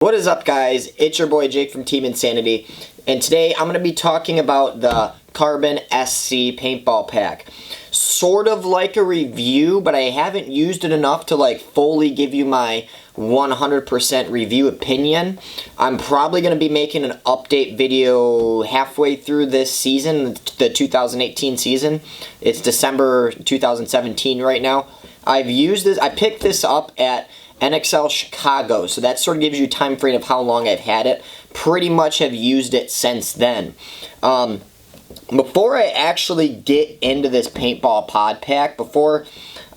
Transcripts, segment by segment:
What is up, guys? It's your boy Jake from Team Insanity, and today I'm going to be talking about the Carbon SC Paintball Pack. Sort of like a review, but I haven't used it enough to fully give you my 100% review opinion. I'm probably going to be making an update video halfway through this season, the 2018 season. It's December 2017 right now. I've used this, I picked this up at NXL Chicago, so that sort of gives you a time frame of how long I've had it. Pretty much have used it since then. Before I actually get into this paintball pod pack, before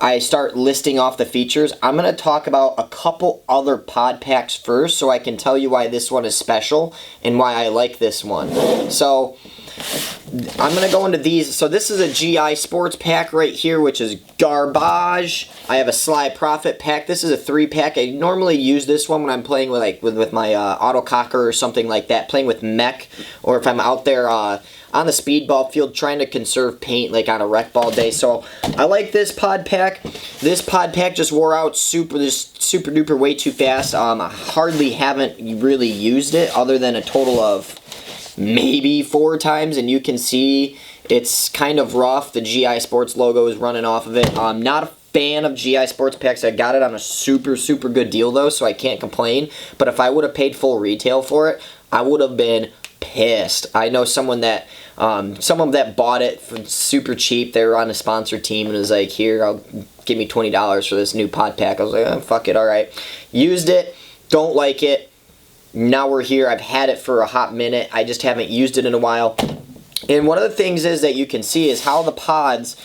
I start listing off the features, I'm going to talk about a couple other pod packs first so I can tell you why this one is special and why I like this one. So I'm going to go into these. So this is a GI Sports pack right here, which is garbage. I have a Sly Profit pack. This is a 3-pack. I normally use this one when I'm playing with my autococker or something like that, playing with mech, or if I'm out there on the speedball field trying to conserve paint like on a rec ball day. So I like this pod pack. This pod pack just wore out super duper way too fast. I hardly haven't really used it other than a total of maybe 4 times, and you can see it's kind of rough. The GI Sports logo is running off of it. I'm not a fan of GI Sports packs. I got it on a super good deal though, so I can't complain. But if I would have paid full retail for it, I would have been pissed. I know someone that bought it for super cheap. They were on a sponsor team and was like, "Here, I'll give me $20 for this new pod pack." I was like, "Oh, fuck it, all right." Used it, don't like it. Now we're here. I've had it for a hot minute. I just haven't used it in a while. And one of the things is that you can see is how the pods,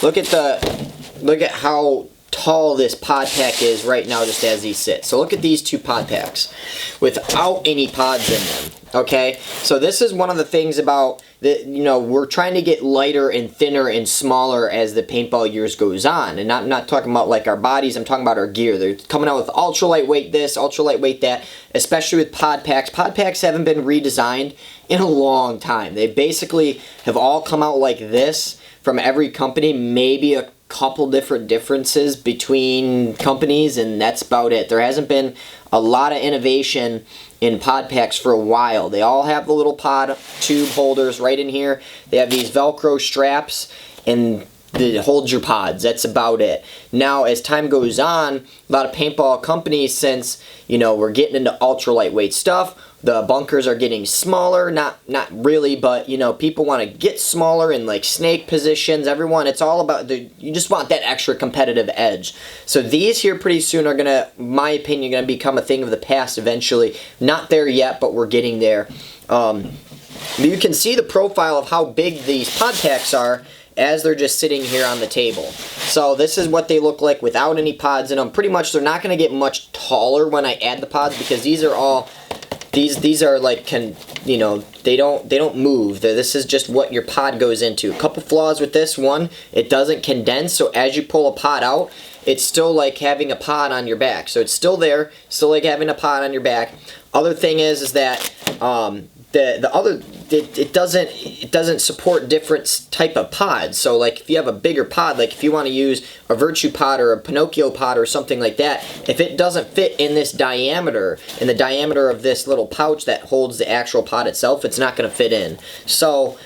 look at how tall this pod pack is right now just as these sit. So look at these 2 pod packs without any pods in them. Okay, so this is one of the things about that, we're trying to get lighter and thinner and smaller as the paintball years goes on. And I'm not talking about like our bodies, I'm talking about our gear. They're coming out with ultra lightweight this, ultra lightweight that, especially with pod packs. Pod packs haven't been redesigned in a long time. They basically have all come out like this from every company, maybe a couple differences between companies, and that's about it. There hasn't been a lot of innovation in pod packs for a while. They all have the little pod tube holders right in here. They have these Velcro straps and that holds your pods. That's about it. Now, as time goes on, a lot of paintball companies, since we're getting into ultra lightweight stuff, the bunkers are getting smaller. Not really, but people want to get smaller in like snake positions. Everyone, it's all about you just want that extra competitive edge. So these here pretty soon are gonna, my opinion, gonna become a thing of the past eventually. Not there yet, but we're getting there. You can see the profile of how big these pod packs are as they're just sitting here on the table. So this is what they look like without any pods in them. Pretty much they're not going to get much taller when I add the pods, because these are all, these are like, they don't move. This is just what your pod goes into. A couple flaws with this one, it doesn't condense, so as you pull a pod out, it's still like having a pod on your back. So it's still there, still like having a pod on your back. Other thing is that it doesn't support different type of pods. So like if you have a bigger pod, like if you want to use a Virtue pod or a Pinocchio pod or something like that, if it doesn't fit in this diameter, in the diameter of this little pouch that holds the actual pod itself, it's not going to fit in. So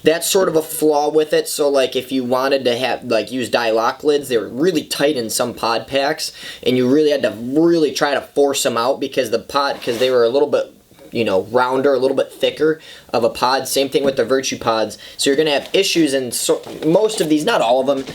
that's sort of a flaw with it. So like if you wanted to have use die lock lids, they were really tight in some pod packs, and you really had to really try to force them out because they were a little bit rounder, a little bit thicker of a pod. Same thing with the Virtue pods. So you're going to have issues in most of these, not all of them.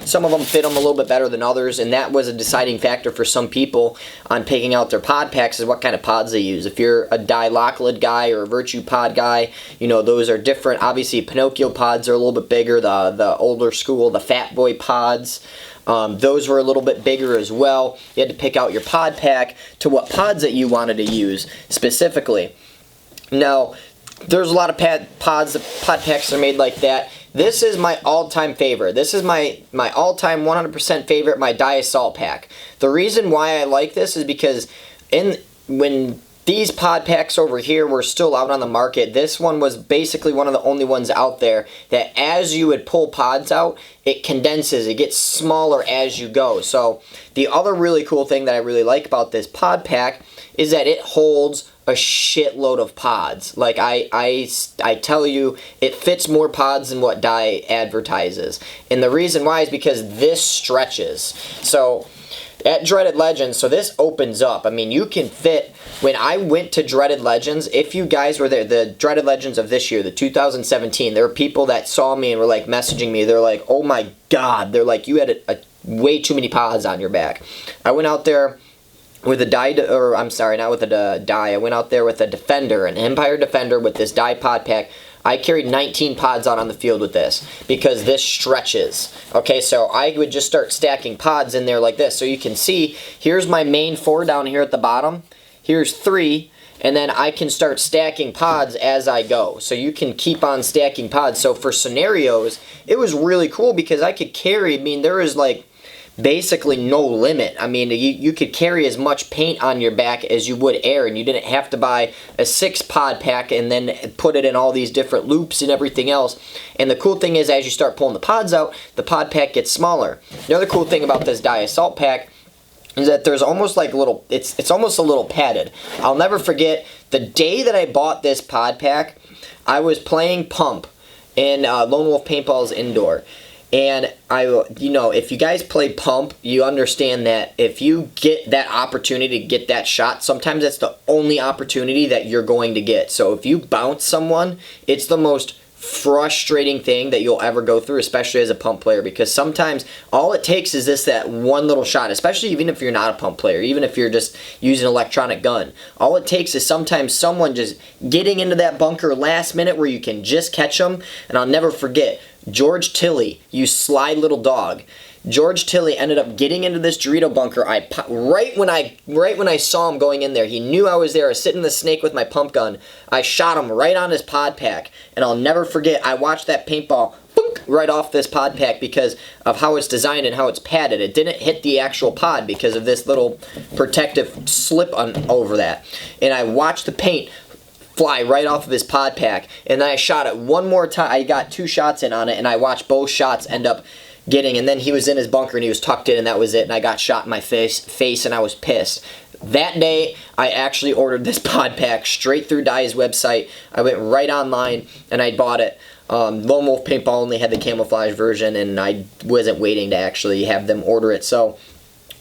Some of them fit them a little bit better than others, and that was a deciding factor for some people on picking out their pod packs, is what kind of pods they use. If you're a die lock lid guy or a Virtue pod guy, those are different. Obviously, Pinocchio pods are a little bit bigger, the older school, the Fat Boy pods. Those were a little bit bigger as well. You had to pick out your pod pack to what pods that you wanted to use specifically. Now, there's a lot of pod packs that are made like that. This is my all-time favorite. This is my all-time 100% favorite, my Die Assault pack. The reason why I like this is because when these pod packs over here were still out on the market. This one was basically one of the only ones out there that as you would pull pods out, it condenses, it gets smaller as you go. So the other really cool thing that I really like about this pod pack is that it holds a shitload of pods. Like I tell you, it fits more pods than what Dye advertises. And the reason why is because this stretches. So at Dreaded Legends, so this opens up. I mean, you can fit, when I went to Dreaded Legends, if you guys were there, the Dreaded Legends of this year, the 2017, there were people that saw me and were like messaging me. They're like, oh my God. They're like, you had a way too many pods on your back. I went out there with a Dye, or I'm sorry, not with a Dye. I went out there with a Defender, an Empire Defender with this Dye pod pack. I carried 19 pods out on the field with this because this stretches. Okay, so I would just start stacking pods in there like this. So you can see, here's my main 4 down here at the bottom. Here's 3, and then I can start stacking pods as I go. So you can keep on stacking pods. So for scenarios, it was really cool because I could carry, I mean, there is like basically no limit. I mean, you could carry as much paint on your back as you would air, and you didn't have to buy a 6 pod pack and then put it in all these different loops and everything else. And the cool thing is, as you start pulling the pods out, the pod pack gets smaller. The other cool thing about this Dye Assault pack is that there's almost like a little, it's almost a little padded. I'll never forget the day that I bought this pod pack. I was playing Pump in Lone Wolf Paintball's indoor. And you know, if you guys play Pump, you understand that if you get that opportunity to get that shot, sometimes that's the only opportunity that you're going to get. So if you bounce someone, it's the most frustrating thing that you'll ever go through, especially as a Pump player, because sometimes all it takes is that one little shot, especially even if you're not a Pump player, even if you're just using an electronic gun. All it takes is sometimes someone just getting into that bunker last minute where you can just catch them. And I'll never forget, George Tilley, you sly little dog. George Tilley ended up getting into this Dorito bunker. Right when I saw him going in there, he knew I was there. I was sitting in the snake with my pump gun. I shot him right on his pod pack, and I'll never forget. I watched that paintball boink, right off this pod pack because of how it's designed and how it's padded. It didn't hit the actual pod because of this little protective slip over that. And I watched the paint fly right off of his pod pack, and then I shot it one more time. I got 2 shots in on it, and I watched both shots end up getting, and then he was in his bunker and he was tucked in, and that was it, and I got shot in my face and I was pissed. That day, I actually ordered this pod pack straight through Dye's website. I went right online and I bought it. Lone Wolf Paintball only had the camouflage version, and I wasn't waiting to actually have them order it, so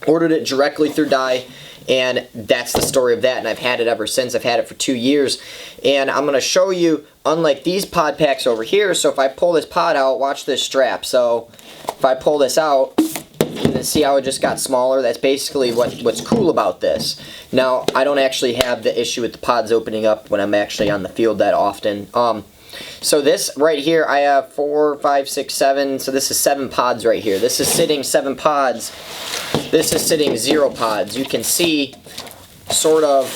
ordered it directly through Dye. And that's the story of that, and I've had it ever since. I've had it for 2 years, and I'm going to show you, unlike these pod packs over here, so if I pull this pod out, watch this strap. So if I pull this out, and see how it just got smaller? That's basically what's cool about this. Now, I don't actually have the issue with the pods opening up when I'm actually on the field that often. So this right here, I have 4, 5, 6, 7, so this is 7 pods right here. This is sitting 7 pods. This is sitting 0 pods. You can see sort of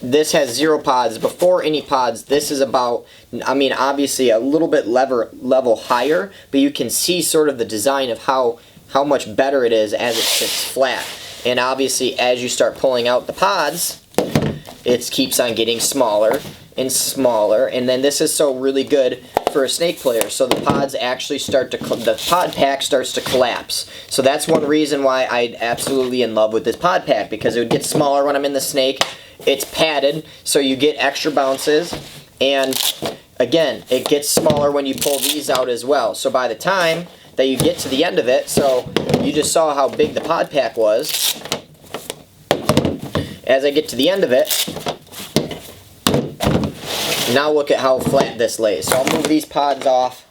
this has 0 pods. Before any pods, this is about, I mean, obviously a little bit level higher, but you can see sort of the design of how much better it is as it sits flat. And obviously as you start pulling out the pods, it keeps on getting smaller and smaller, and then this is so really good for a snake player. So the pods actually the pod pack starts to collapse. So that's one reason why I'm absolutely in love with this pod pack, because it would get smaller when I'm in the snake. It's padded, so you get extra bounces, and again, it gets smaller when you pull these out as well. So by the time that you get to the end of it, so you just saw how big the pod pack was. As I get to the end of it, now look at how flat this lays. So I'll move these pods off.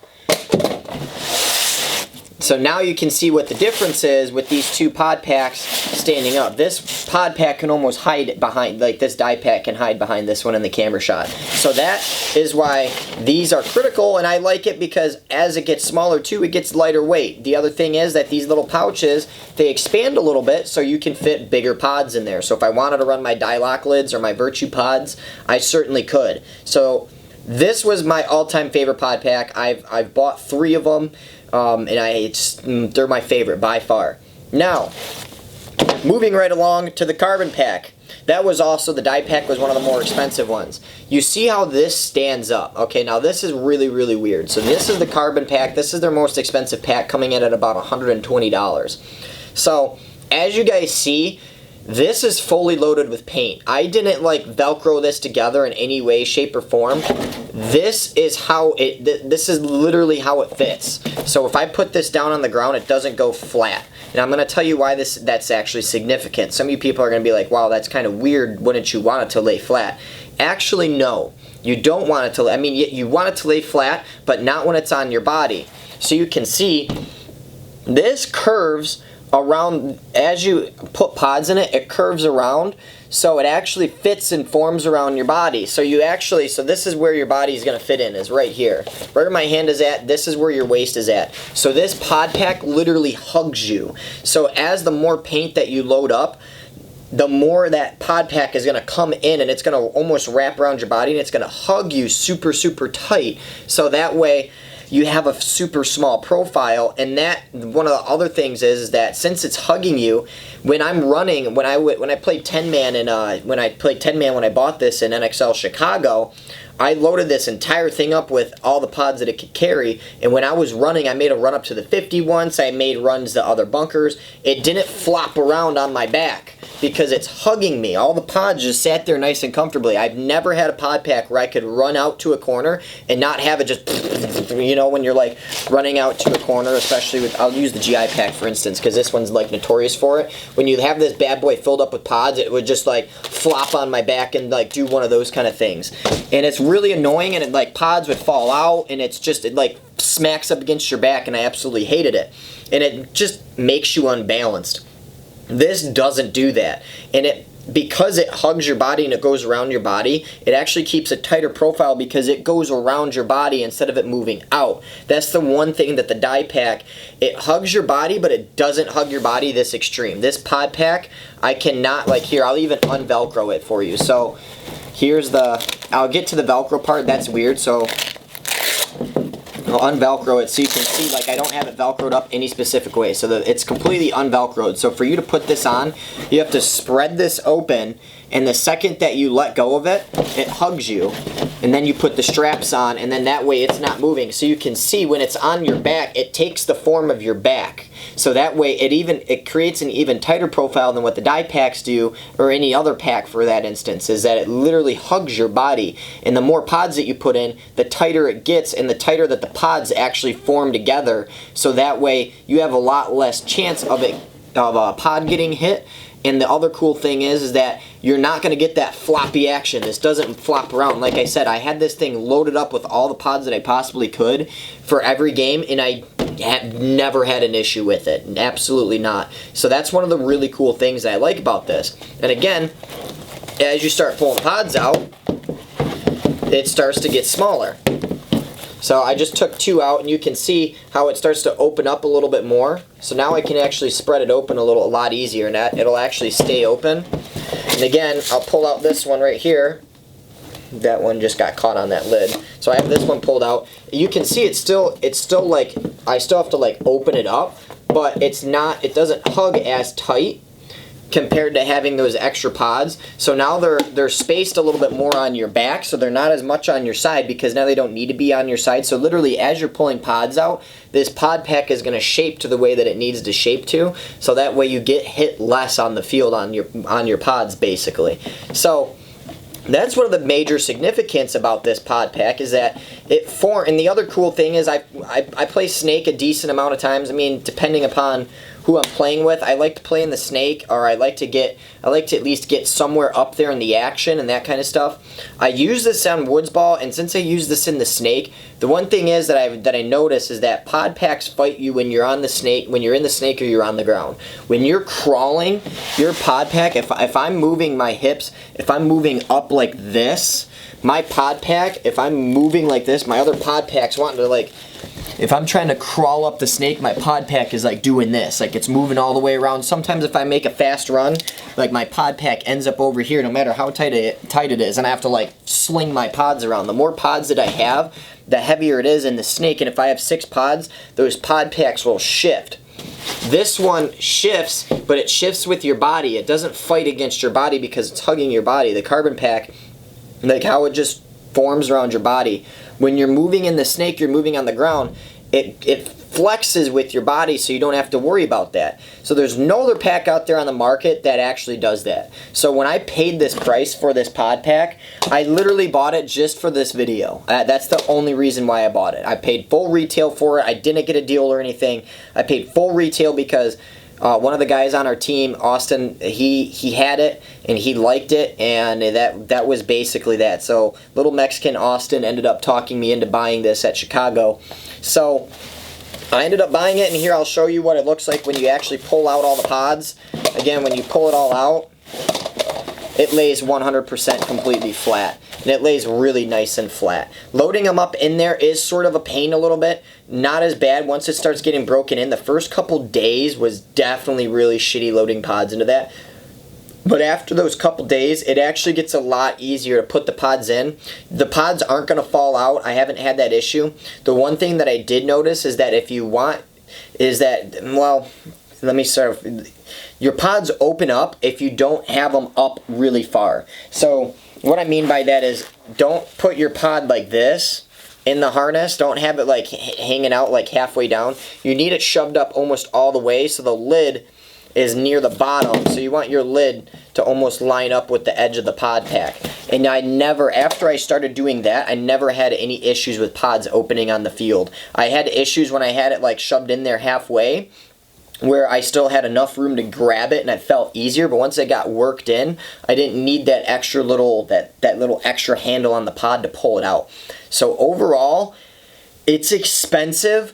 So now you can see what the difference is with these 2 pod packs standing up. This pod pack can almost hide behind, like this Dye pack can hide behind this one in the camera shot. So that is why these are critical, and I like it because as it gets smaller too, it gets lighter weight. The other thing is that these little pouches, they expand a little bit so you can fit bigger pods in there. So if I wanted to run my Dye lock lids or my Virtue pods, I certainly could. So this was my all-time favorite pod pack. I've bought 3 of them. And they're my favorite by far. Now, Moving right along to the carbon pack. That was also, the die pack was one of the more expensive ones. You see how this stands up. Okay, now this is really, really weird. So this is the carbon pack. This is their most expensive pack, coming in at about $120. So, as you guys see, this is fully loaded with paint. I didn't like Velcro this together in any way, shape, or form. This is how this is literally how it fits. So if I put this down on the ground, it doesn't go flat. And I'm going to tell you why that's actually significant. Some of you people are going to be like, wow, that's kind of weird. Wouldn't you want it to lay flat? Actually, no. You don't want it to, I mean, you want it to lay flat, but not when it's on your body. So you can see, this curves around, as you put pods in it, it curves around, so it actually fits and forms around your body. So you actually, so this is where your body is going to fit in, is right here. Right where my hand is at, this is where your waist is at. So this pod pack literally hugs you. So as the more paint that you load up, the more that pod pack is going to come in, and it's going to almost wrap around your body, and it's going to hug you super, super tight. So that way, you have a super small profile. And that, one of the other things is that since it's hugging you, when I'm running, when I played 10-man when I bought this in NXL Chicago, I loaded this entire thing up with all the pods that it could carry, and when I was running, I made a run up to the 50 once, I made runs to other bunkers. It didn't flop around on my back because it's hugging me. All the pods just sat there nice and comfortably. I've never had a pod pack where I could run out to a corner and not have it just, you know, when you're like running out to a corner, especially with, I'll use the GI pack for instance, because this one's like notorious for it. When you have this bad boy filled up with pods, it would just like flop on my back and like do one of those kind of things. And it's really annoying, and it like pods would fall out, and it's just, it like smacks up against your back, and I absolutely hated it. And it just makes you unbalanced. This doesn't do that, and because it hugs your body and it goes around your body, it actually keeps a tighter profile because it goes around your body instead of it moving out. That's the one thing that the die pack, it hugs your body, but it doesn't hug your body this extreme. This pod pack, I cannot, like here, I'll even unvelcro it for you. So here's I'll get to the Velcro part, that's weird, so I'll unvelcro it so you can see, like, I don't have it velcroed up any specific way, so that it's completely unvelcroed. So for you to put this on, you have to spread this open, and the second that you let go of it, it hugs you, and then you put the straps on, and then that way it's not moving. So you can see when it's on your back, it takes the form of your back. So that way it creates an even tighter profile than what the die packs do, or any other pack for that instance, is that it literally hugs your body. And the more pods that you put in, the tighter it gets, and the tighter that the pods actually form together. So that way you have a lot less chance of a pod getting hit. And the other cool thing is that you're not going to get that floppy action. This doesn't flop around. Like I said, I had this thing loaded up with all the pods that I possibly could for every game, and I have never had an issue with it. Absolutely not. So that's one of the really cool things that I like about this. And again, as you start pulling pods out, it starts to get smaller. So I just took 2 out, and you can see how it starts to open up a little bit more. So now I can actually spread it open a lot easier, and it'll actually stay open. And again, I'll pull out this one right here. That one just got caught on that lid. So I have this one pulled out. You can see it's still like, I still have to like open it up, but it doesn't hug as tight compared to having those extra pods. So now they're spaced a little bit more on your back, so they're not as much on your side, because now they don't need to be on your side. So literally, as you're pulling pods out, this pod pack is going to shape to the way that it needs to shape to, so that way you get hit less on the field on your pods, basically. So that's one of the major significance about this pod pack, is that and the other cool thing is I play Snake a decent amount of times. I mean, depending upon who I'm playing with, I like to play in the Snake, or I like to at least get somewhere up there in the action and that kind of stuff. I use this on Woods Ball, and since I use this in the Snake, the one thing is that I notice is that pod packs fight you when you're on the Snake, when you're in the Snake or you're on the ground. When you're crawling, your pod pack, if I'm moving my hips, if I'm moving up like this, my pod pack, if I'm moving like this, my other pod pack's wanting to like, if I'm trying to crawl up the Snake, my pod pack is like doing this, like it's moving all the way around. Sometimes if I make a fast run, like my pod pack ends up over here no matter how tight it is, and I have to like sling my pods around. The more pods that I have, the heavier it is in the Snake, and if I have 6 pods, those pod packs will shift. This one shifts, but it shifts with your body. It doesn't fight against your body because it's hugging your body. The carbon pack, like how it just forms around your body. When you're moving in the snake, you're moving on the ground, it flexes with your body, so you don't have to worry about that. So there's no other pack out there on the market that actually does that. So when I paid this price for this pod pack, I literally bought it just for this video. That's the only reason why I bought it. I paid full retail for it. I didn't get a deal or anything. I paid full retail because one of the guys on our team, Austin, he had it and he liked it, and that was basically that. So little Mexican Austin ended up talking me into buying this at Chicago. So I ended up buying it, and here I'll show you what it looks like when you actually pull out all the pods. Again, when you pull it all out, it lays 100% completely flat, and it lays really nice and flat. Loading them up in there is sort of a pain a little bit. Not as bad once it starts getting broken in. The first couple days was definitely really shitty loading pods into that. But after those couple days, it actually gets a lot easier to put the pods in. The pods aren't going to fall out. I haven't had that issue. The one thing that I did notice is that if you want, well, let me start with, your pods open up if you don't have them up really far. So what I mean by that is, don't put your pod like this in the harness. Don't have it like hanging out like halfway down. You need it shoved up almost all the way so the lid is near the bottom, so you want your lid to almost line up with the edge of the pod pack. And I never, after I started doing that, I never had any issues with pods opening on the field. I had issues when I had it like shoved in there halfway, where I still had enough room to grab it and it felt easier, but once it got worked in, I didn't need that extra little, that little extra handle on the pod to pull it out. So overall, it's expensive,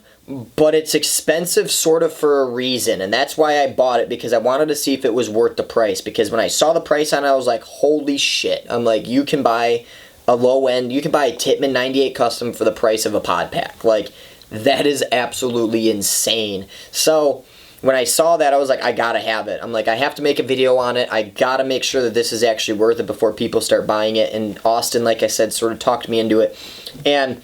but it's expensive sort of for a reason, and that's why I bought it, because I wanted to see if it was worth the price. Because when I saw the price on it, I was like, holy shit. I'm like, you can buy a low end, you can buy a Tippmann 98 Custom for the price of a pod pack. Like, that is absolutely insane. So when I saw that, I was like, I gotta have it. I'm like, I have to make a video on it. I gotta make sure that this is actually worth it before people start buying it. And Austin, like I said, sort of talked me into it. And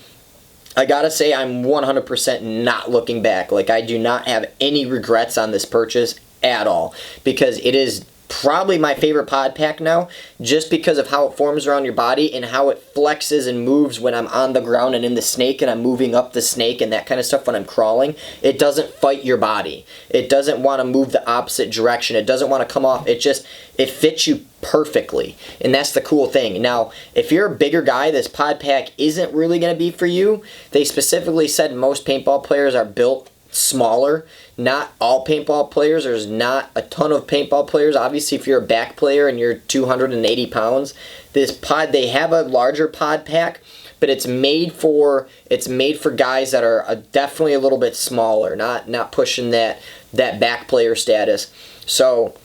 I gotta say, I'm 100% not looking back. Like, I do not have any regrets on this purchase at all, because it is probably my favorite pod pack now, just because of how it forms around your body and how it flexes and moves when I'm on the ground and in the snake and I'm moving up the snake and that kind of stuff when I'm crawling. It doesn't fight your body. It doesn't want to move the opposite direction. It doesn't want to come off. It fits you perfectly, and that's the cool thing. Now, if you're a bigger guy, this pod pack isn't really going to be for you. They specifically said most paintball players are built smaller. Not all paintball players. There's not a ton of paintball players. Obviously, if you're a back player and you're 280 pounds, this pod, they have a larger pod pack, but it's made for guys that are definitely a little bit smaller, not pushing that back player status. So,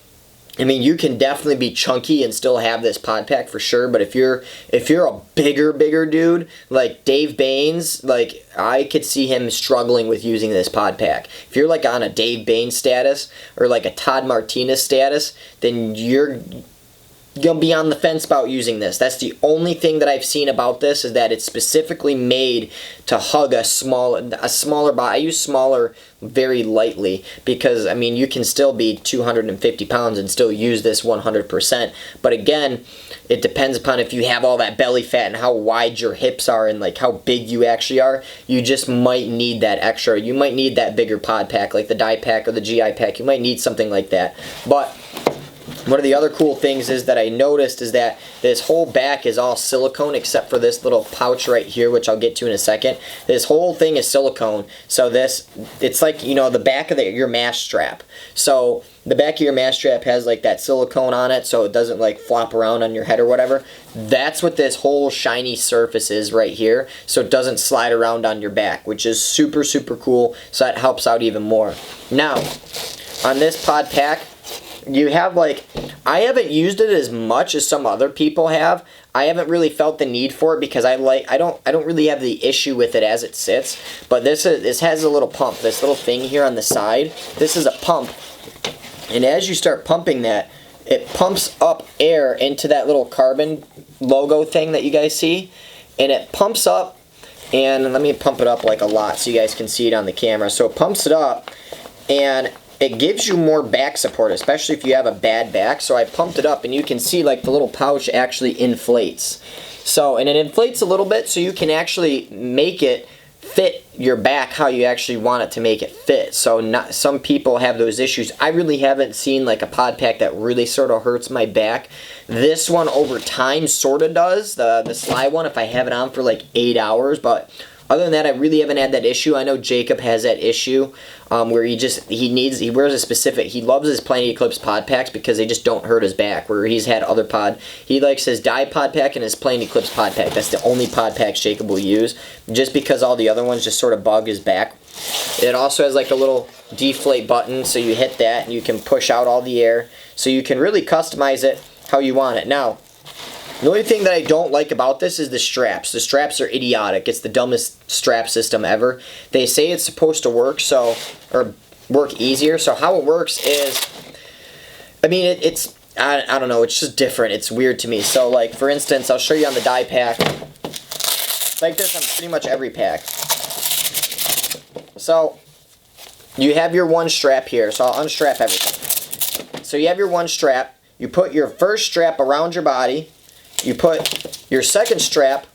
I mean, you can definitely be chunky and still have this pod pack for sure, but if you're a bigger dude, like Dave Baines, like, I could see him struggling with using this pod pack. If you're like on a Dave Baines status or like a Todd Martinez status, then you're gonna be on the fence about using this. That's the only thing that I've seen about this, is that it's specifically made to hug a smaller body. I use smaller very lightly because, I mean, you can still be 250 pounds and still use this 100%. But again, it depends upon if you have all that belly fat and how wide your hips are and like how big you actually are. You just might need that extra. You might need that bigger pod pack, like the die pack or the GI pack. You might need something like that. But one of the other cool things is that I noticed is that this whole back is all silicone except for this little pouch right here, which I'll get to in a second. This whole thing is silicone. So it's like, you know, the back of your mask strap. So the back of your mask strap has like that silicone on it so it doesn't like flop around on your head or whatever. That's what this whole shiny surface is right here, so it doesn't slide around on your back, which is super, super cool. So that helps out even more. Now, on this pod pack, you have like, I haven't used it as much as some other people have. I haven't really felt the need for it because I don't really have the issue with it as it sits. But this has a little pump, this little thing here on the side. This is a pump, and as you start pumping that, it pumps up air into that little carbon logo thing that you guys see, and it pumps up. And let me pump it up like a lot so you guys can see it on the camera. So it pumps it up, and it gives you more back support, especially if you have a bad back. So I pumped it up, and you can see like the little pouch actually inflates. So, and it inflates a little bit, so you can actually make it fit your back how you actually want it to make it fit. So some people have those issues. I really haven't seen like a pod pack that really sort of hurts my back. This one over time sort of does, the Sly one, if I have it on for like 8 hours, but other than that, I really haven't had that issue. I know Jacob has that issue where he wears a specific, he loves his Planet Eclipse pod packs because they just don't hurt his back, where he's had other he likes his Dye pod pack and his Planet Eclipse pod pack. That's the only pod packs Jacob will use, just because all the other ones just sort of bug his back. It also has like a little deflate button, so you hit that and you can push out all the air. So you can really customize it how you want it. Now, the only thing that I don't like about this is the straps. The straps are idiotic. It's the dumbest strap system ever. They say it's supposed to work or work easier. So how it works is, I mean, I don't know. It's just different. It's weird to me. So like, for instance, I'll show you on the Dye pack. Like this on pretty much every pack. So you have your one strap here. So I'll unstrap everything. So you have your one strap. You put your first strap around your body. You put your second strap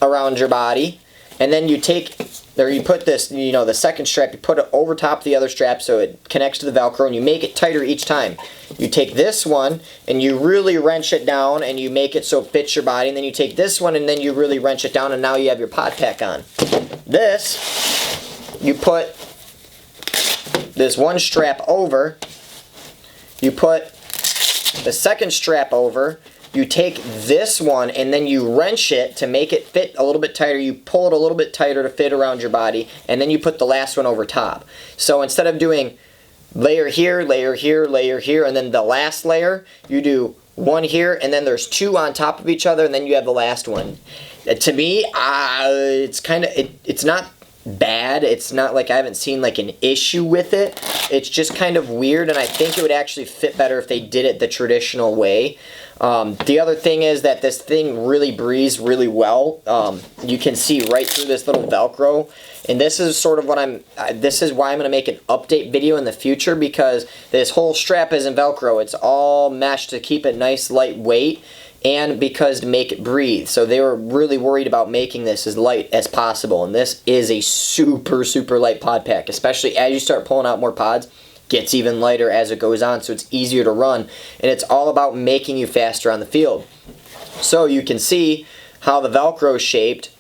around your body, and then you put this, the second strap, you put it over top of the other strap so it connects to the Velcro, and you make it tighter each time. You take this one, and you really wrench it down, and you make it so it fits your body, and then you take this one, and then you really wrench it down, and now you have your pod pack on. This, you put this one strap over, you put the second strap over, you take this one and then you wrench it to make it fit a little bit tighter. You pull it a little bit tighter to fit around your body, and then you put the last one over top. So instead of doing layer here, layer here, layer here, and then the last layer, you do one here, and then there's two on top of each other, and then you have the last one. To me, it's not bad. It's not like I haven't seen like an issue with it. It's just kind of weird, and I think it would actually fit better if they did it the traditional way. The other thing is that this thing really breathes really well. You can see right through this little Velcro, and this is sort of what this is why I'm going to make an update video in the future, because this whole strap isn't Velcro. It's all mesh to keep it nice, lightweight, and because to make it breathe. So they were really worried about making this as light as possible, and this is a super, super light pod pack, especially as you start pulling out more pods. Gets even lighter as it goes on, so it's easier to run, and it's all about making you faster on the field. So you can see how the Velcro is shaped.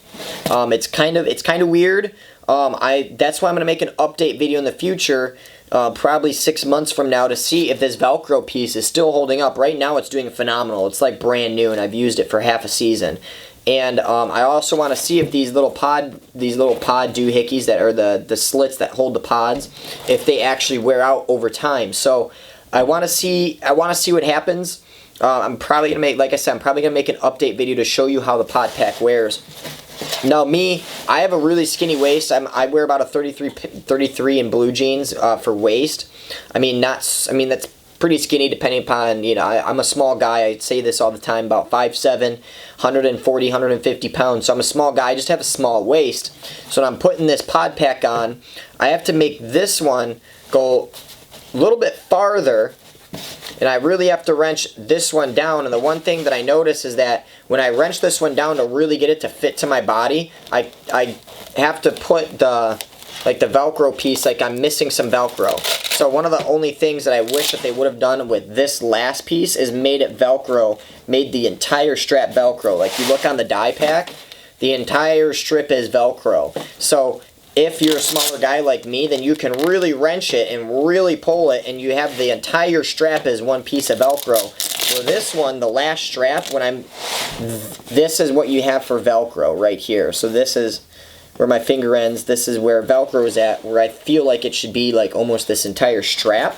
It's kind of weird. That's why I'm going to make an update video in the future, probably 6 months from now, to see if this Velcro piece is still holding up. Right now it's doing phenomenal. It's like brand new, and I've used it for half a season. And I also want to see if these little pod doohickeys that are the slits that hold the pods, if they actually wear out over time. So I want to see what happens. I'm probably gonna make, like I said, I'm probably gonna make an update video to show you how the pod pack wears. Now I have a really skinny waist. I wear about a 33 in blue jeans for waist. I mean that's pretty skinny depending upon, I'm a small guy. I say this all the time, about 5'7", 140, 150 pounds. So I'm a small guy. I just have a small waist. So when I'm putting this pod pack on, I have to make this one go a little bit farther, and I really have to wrench this one down. And the one thing that I notice is that when I wrench this one down to really get it to fit to my body, I have to put the Velcro piece, like I'm missing some Velcro. So one of the only things that I wish that they would have done with this last piece is made it Velcro, made the entire strap Velcro. Like you look on the Dye pack, the entire strip is Velcro. So if you're a smaller guy like me, then you can really wrench it and really pull it, and you have the entire strap as one piece of Velcro. For this one, the last strap, this is what you have for Velcro right here. So this is where my finger ends. This is where Velcro is at, where I feel like it should be like almost this entire strap,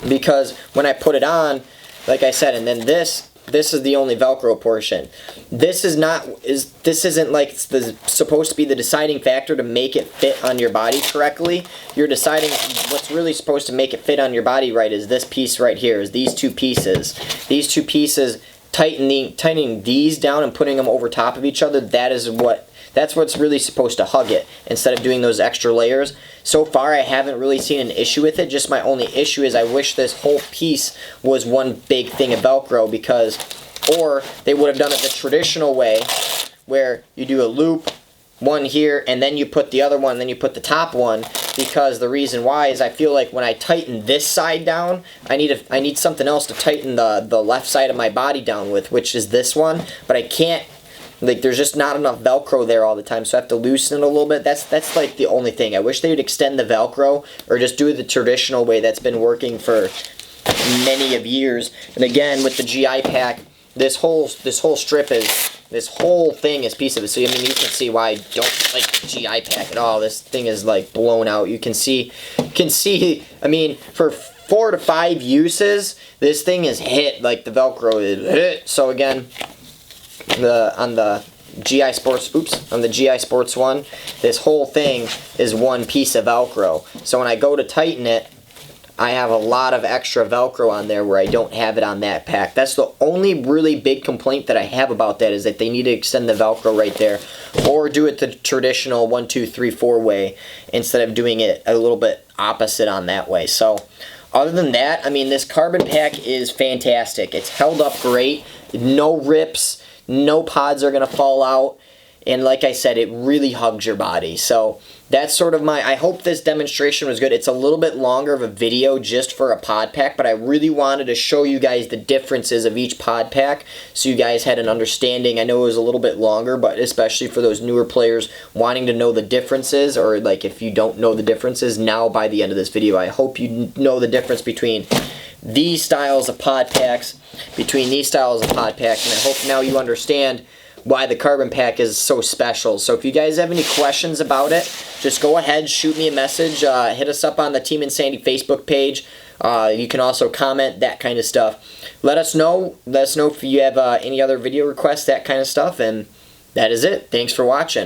because when I put it on, like I said, and then this is the only Velcro portion. This isn't like supposed to be the deciding factor to make it fit on your body correctly. You're deciding what's really supposed to make it fit on your body right is this piece right here, is these two pieces. These two pieces, tightening these down and putting them over top of each other, that's what's really supposed to hug it instead of doing those extra layers. So far I haven't really seen an issue with it. Just my only issue is I wish this whole piece was one big thing of Velcro, because, or they would have done it the traditional way where you do a loop, one here, and then you put the other one, then you put the top one, because the reason why is I feel like when I tighten this side down, I need something else to tighten the left side of my body down with, which is this one, but I can't, like, there's just not enough Velcro there all the time, so I have to loosen it a little bit. That's like the only thing. I wish they would extend the Velcro or just do it the traditional way that's been working for many of years. And again, with the GI pack, this whole strip is, this whole thing is piece of it. So I mean, you can see why I don't like the GI pack at all. This thing is like blown out. You can see. I mean, for 4 to 5 uses, this thing is hit. Like the Velcro is hit. So again, on the GI Sports one, this whole thing is one piece of Velcro. So when I go to tighten it, I have a lot of extra Velcro on there where I don't have it on that pack. That's the only really big complaint that I have about that, is that they need to extend the Velcro right there, or do it the traditional 1, 2, 3, 4 way instead of doing it a little bit opposite on that way. So other than that, I mean, this carbon pack is fantastic. It's held up great. No rips, no pods are going to fall out. And like I said, it really hugs your body. So that's sort of I hope this demonstration was good. It's a little bit longer of a video just for a pod pack, but I really wanted to show you guys the differences of each pod pack so you guys had an understanding. I know it was a little bit longer, but especially for those newer players wanting to know the differences, or like if you don't know the differences now by the end of this video, I hope you know the difference between these styles of pod packs, and I hope now you understand why the carbon pack is so special. So if you guys have any questions about it, just go ahead, shoot me a message, hit us up on the Team Insanity Facebook page. You can also comment, that kind of stuff. Let us know if you have any other video requests, that kind of stuff, and that is it. Thanks for watching.